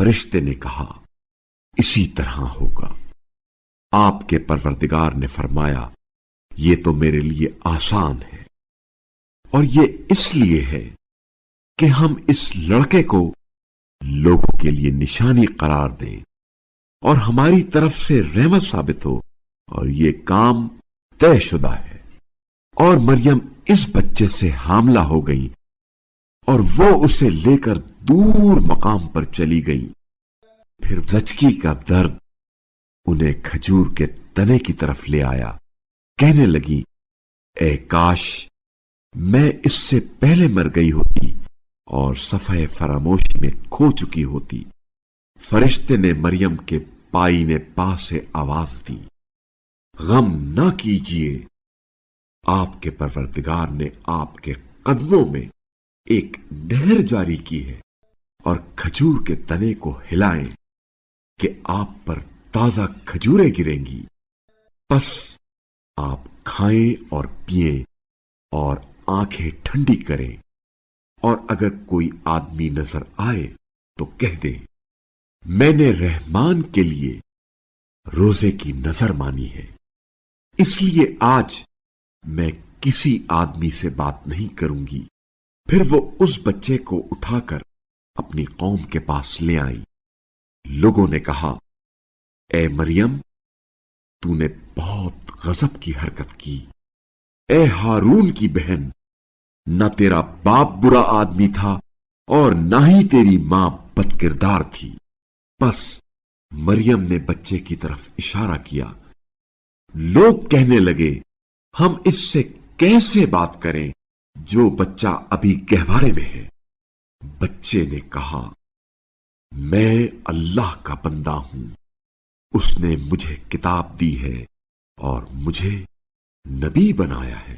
فرشتے نے کہا اسی طرح ہوگا۔ آپ کے پروردگار نے فرمایا یہ تو میرے لیے آسان ہے، اور یہ اس لیے ہے کہ ہم اس لڑکے کو لوگوں کے لیے نشانی قرار دیں اور ہماری طرف سے رحمت ثابت ہو، اور یہ کام طے شدہ ہے۔ اور مریم اس بچے سے حاملہ ہو گئی اور وہ اسے لے کر دور مقام پر چلی گئی۔ پھر زچگی کا درد انہیں کھجور کے تنے کی طرف لے آیا، کہنے لگی اے کاش میں اس سے پہلے مر گئی ہوتی اور صفحہ فراموشی میں کھو چکی ہوتی۔ فرشتے نے مریم کے پائینے پا سے آواز دی، غم نہ کیجیے، آپ کے پروردگار نے آپ کے قدموں میں ایک نہر جاری کی ہے، اور کھجور کے تنے کو ہلائیں کہ آپ پر تازہ کھجوریں گریں گی، پس آپ کھائیں اور پئیں اور آنکھیں ٹھنڈی کریں، اور اگر کوئی آدمی نظر آئے تو کہہ دیں میں نے رحمان کے لیے روزے کی نظر مانی ہے، اس لیے آج میں کسی آدمی سے بات نہیں کروں گی۔ پھر وہ اس بچے کو اٹھا کر اپنی قوم کے پاس لے آئی۔ لوگوں نے کہا اے مریم تو نے بہت غضب کی حرکت کی، اے ہارون کی بہن، نہ تیرا باپ برا آدمی تھا اور نہ ہی تیری ماں بد کردار تھی۔ بس مریم نے بچے کی طرف اشارہ کیا۔ لوگ کہنے لگے ہم اس سے کیسے بات کریں جو بچہ ابھی گہوارے میں ہے؟ بچے نے کہا میں اللہ کا بندہ ہوں، اس نے مجھے کتاب دی ہے اور مجھے نبی بنایا ہے۔